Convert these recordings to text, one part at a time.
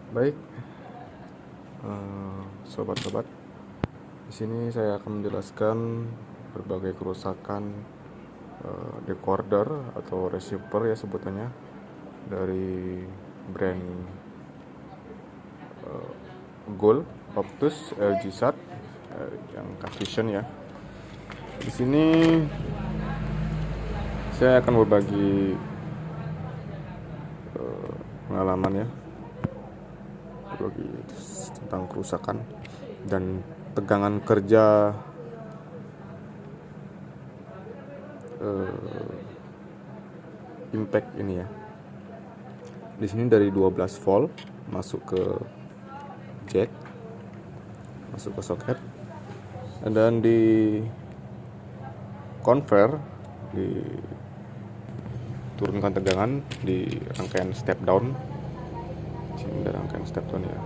Baik, sobat-sobat, di sini saya akan menjelaskan berbagai kerusakan decoder atau receiver ya sebutannya dari brand Gold, Optus, LG Sat, yang Vision ya. Di sini saya akan berbagi pengalaman ya, berbagi tentang kerusakan dan tegangan kerja impact ini ya. Di sini dari 12 volt masuk ke jack, masuk ke soket, dan di convert, diturunkan tegangan di rangkaian step down. Di sini ada rangkaian step down ya.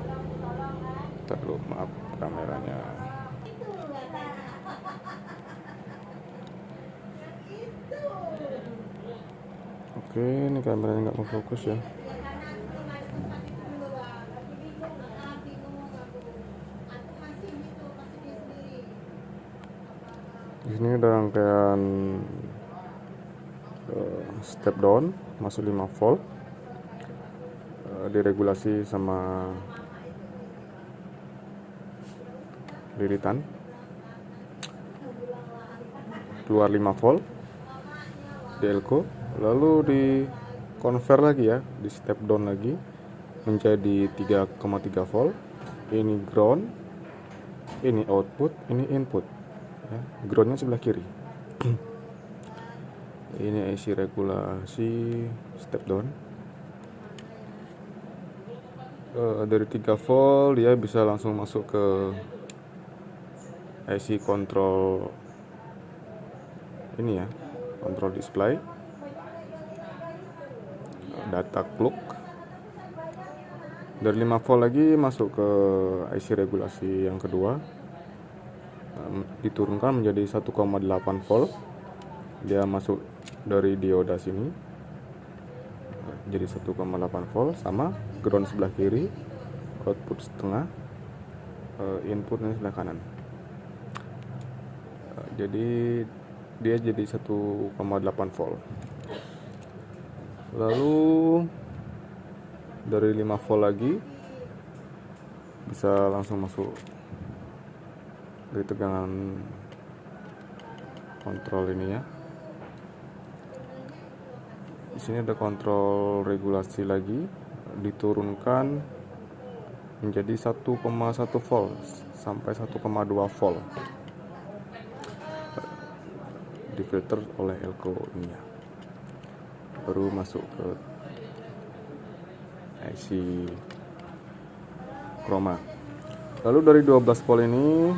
Ntar dulu, maaf kameranya. Oke, ini kameranya nggak mau fokus ya. Di sini ada rangkaian step down masuk 5 volt, diregulasi sama liritan, keluar 5 volt di elko, lalu di convert lagi ya, di step down lagi menjadi 3,3 volt. Ini ground, ini output, ini input ya. Groundnya sebelah kiri. Ini IC regulasi step down. Dari 3 volt dia bisa langsung masuk ke IC control ini ya, control display, data clock. Dari 5 volt lagi masuk ke IC regulasi yang kedua, diturunkan menjadi 1,8 volt. Dia masuk dari dioda sini jadi 1,8 volt, sama ground sebelah kiri, output setengah, inputnya sebelah kanan. Jadi dia jadi 1,8 volt. Lalu dari 5 volt lagi bisa langsung masuk dari tegangan kontrol ini ya. Di sini ada kontrol regulasi lagi, diturunkan menjadi 1,1 volt sampai 1,2 volt. Difilter oleh elko ini ya. Baru masuk ke IC chroma. Lalu dari 12 volt ini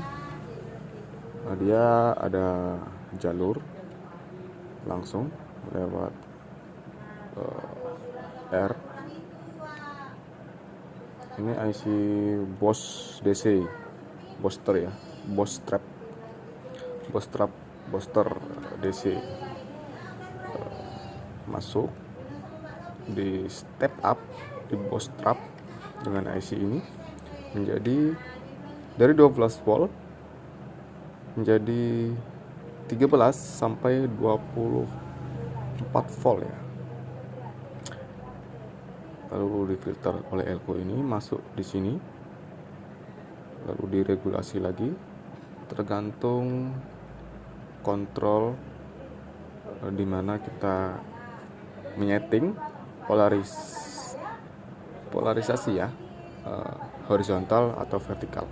dia ada jalur langsung lewat R. Ini IC Bosch DC, booster ya, Bosch booster DC, masuk di step up di Bosch trap dengan IC ini menjadi dari 12 volt menjadi 13 sampai 24 volt ya. Lalu difilter oleh elko ini, masuk di sini, lalu diregulasi lagi tergantung kontrol di mana kita menyeting polarisasi ya, horizontal atau vertikal.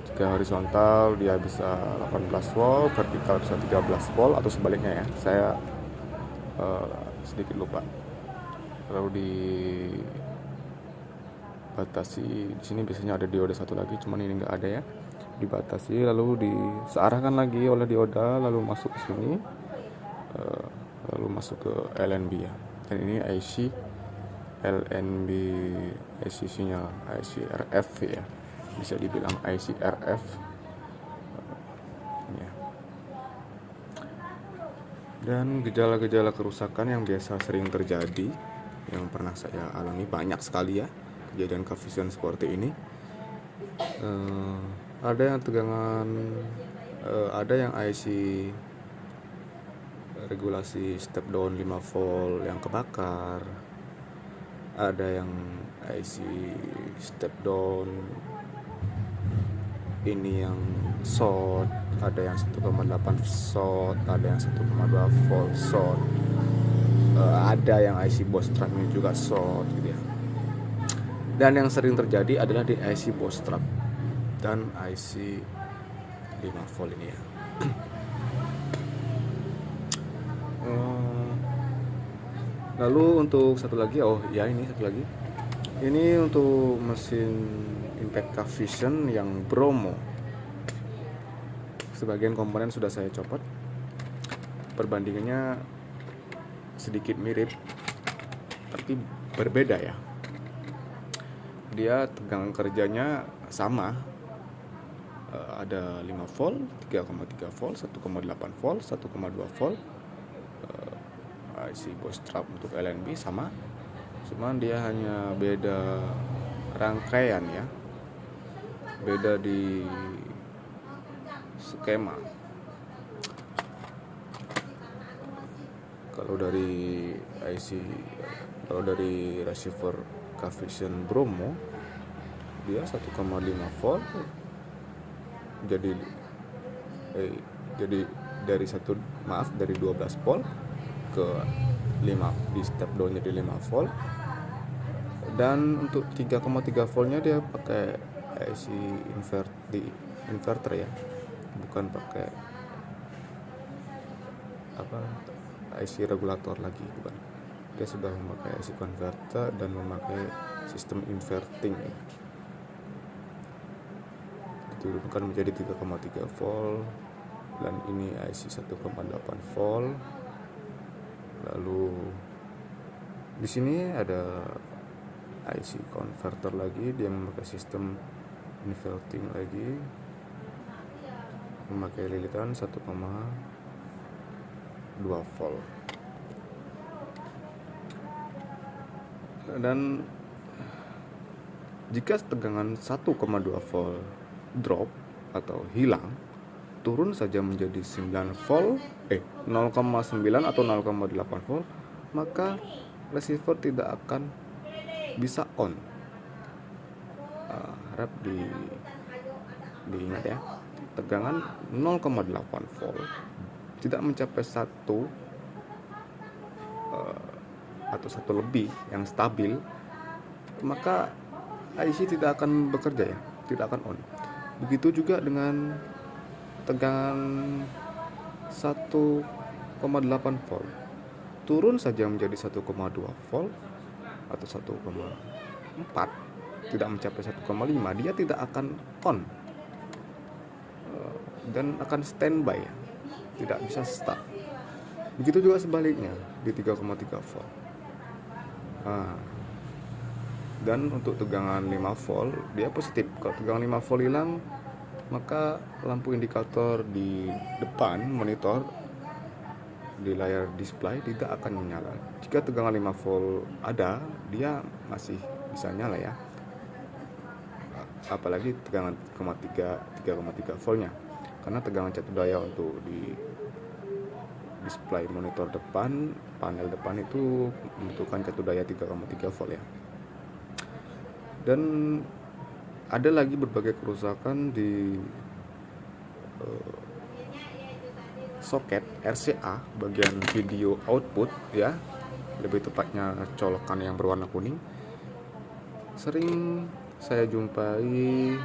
Jika horizontal dia bisa 18 volt, vertikal bisa 13 volt atau sebaliknya ya. Saya sedikit lupa. Lalu dibatasi, di sini biasanya ada dioda satu lagi, cuman ini nggak ada ya. Dibatasi lalu disearahkan lagi oleh dioda, lalu masuk ke sini, lalu masuk ke LNB ya. Dan ini IC LNB, IC sinyal, IC RF ya, bisa dibilang IC RF ya. Dan gejala-gejala kerusakan yang biasa sering terjadi, yang pernah saya alami banyak sekali ya, kejadian coefficient seperti ini. Ada yang tegangan, ada yang IC regulasi step down 5 volt yang kebakar, ada yang IC step down ini yang short, ada yang 1,8 short, ada yang 1,2 volt short, ada yang IC bootstrapnya juga short gitu ya. Dan yang sering terjadi adalah di IC bootstrap dan IC 5 volt ini ya. Lalu untuk satu lagi, ini satu lagi. Ini untuk mesin impact coefficient yang Bromo. Sebagian komponen sudah saya copot. Perbandingannya sedikit mirip, tapi berbeda ya. Dia tegangan kerjanya sama. Ada 5 volt, 3,3 volt, 1,8 volt, 1,2 volt. IC bootstrap untuk LNB sama, cuman dia hanya beda rangkaian ya, beda di skema. Kalau dari receiver coefficient Bromo dia 1,5 volt, jadi dari 12 volt ke 5 di step down jadi 5 volt. Dan untuk 3,3 voltnya dia pakai IC inverter ya, bukan pakai IC regulator lagi, bukan. Dia sudah memakai IC converter dan memakai sistem inverting ya. Diturunkan menjadi 3,3 volt, dan ini IC 1,8 volt. Lalu di sini ada IC converter lagi, dia memakai sistem inverting lagi, memakai lilitan 1,2 volt. Dan jika tegangan 1,2 volt drop atau hilang, turun saja menjadi 0,9 atau 0,8 volt, maka receiver tidak akan bisa on. Harap diingat ya, tegangan 0,8 volt tidak mencapai 1 atau 1 lebih yang stabil, maka IC tidak akan bekerja ya, tidak akan on. Begitu juga dengan tegangan 1,8 volt, turun saja menjadi 1,2 volt atau 1,4, tidak mencapai 1,5, dia tidak akan on dan akan standby ya, tidak bisa start. Begitu juga sebaliknya di 3,3 volt. Dan untuk tegangan 5 volt dia positif. Kalau tegangan 5 volt hilang, maka lampu indikator di depan monitor di layar display tidak akan menyala. Jika tegangan 5 volt ada, dia masih bisa nyala ya. Apalagi tegangan 3,3 voltnya. Karena tegangan catur daya untuk di display monitor depan, panel depan itu membutuhkan catur daya 3,3 volt ya. Dan ada lagi berbagai kerusakan di soket RCA bagian video output ya, lebih tepatnya colokan yang berwarna kuning. Sering saya jumpai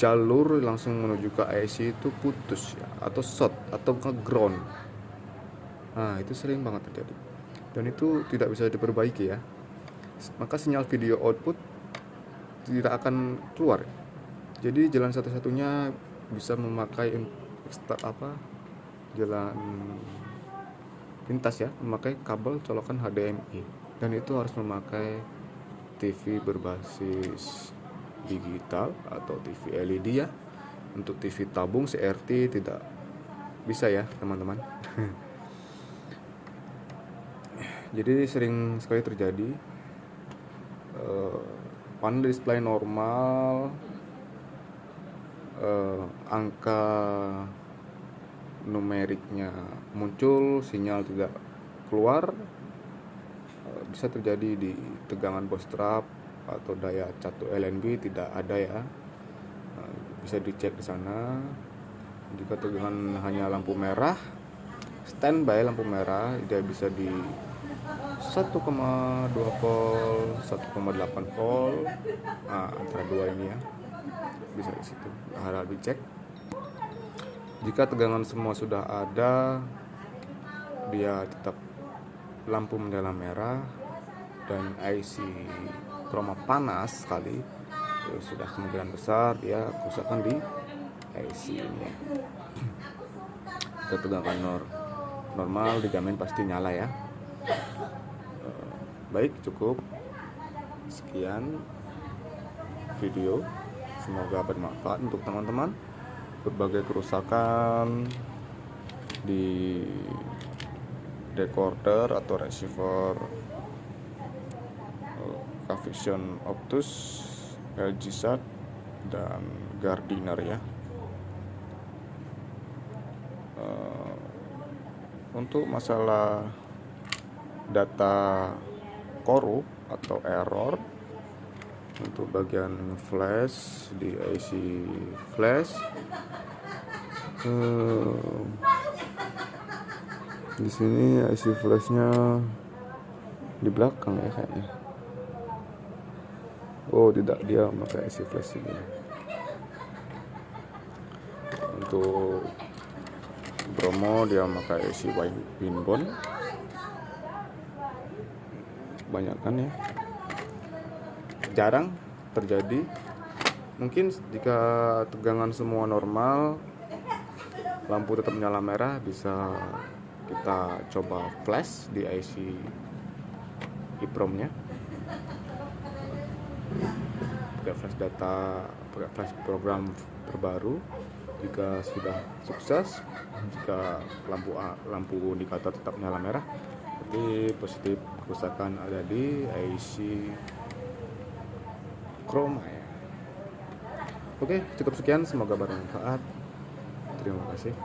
jalur langsung menuju ke IC itu putus ya, atau short atau ke ground. Itu sering banget terjadi, dan itu tidak bisa diperbaiki ya. Maka sinyal video output tidak akan keluar. Jadi jalan satu-satunya bisa memakai jalan pintas ya, memakai kabel colokan HDMI, dan itu harus memakai TV berbasis digital atau TV LED ya. Untuk TV tabung CRT tidak bisa ya teman-teman. Jadi sering sekali terjadi panel display normal, angka numeriknya muncul, sinyal tidak keluar, bisa terjadi di tegangan bootstrap atau daya catu LNB tidak ada ya. Bisa dicek di sana. Jika tegangan hanya lampu merah, standby lampu merah, dia bisa di 1,2 volt, 1,8 volt, antara dua ini ya, bisa di situ. Harap dicek. Jika tegangan semua sudah ada, dia tetap lampu menyala merah dan IC chroma panas sekali, sudah kemungkinan besar dia kerusakan di IC ini ya. Tegangan normal dijamin pasti nyala ya. Baik, cukup sekian video, semoga bermanfaat untuk teman-teman. Berbagai kerusakan di decoder atau receiver Cavision Optus, LG Sat, dan Gardiner ya. Untuk masalah data korup atau error untuk bagian flash di IC flash, di sini IC flashnya di belakang ya kayaknya. Oh tidak, dia pakai IC flash ini. Untuk Bromo dia pakai IC Winbond. Banyak kan ya, jarang terjadi. Mungkin jika tegangan semua normal, lampu tetap menyala merah, bisa kita coba flash di IC EEPROM-nya, pakai flash data, pakai flash program terbaru. Jika sudah sukses, jika lampu indikator tetap menyala merah, berarti positif kerusakan ada di IC chroma ya. Oke, cukup sekian, semoga bermanfaat. Terima kasih.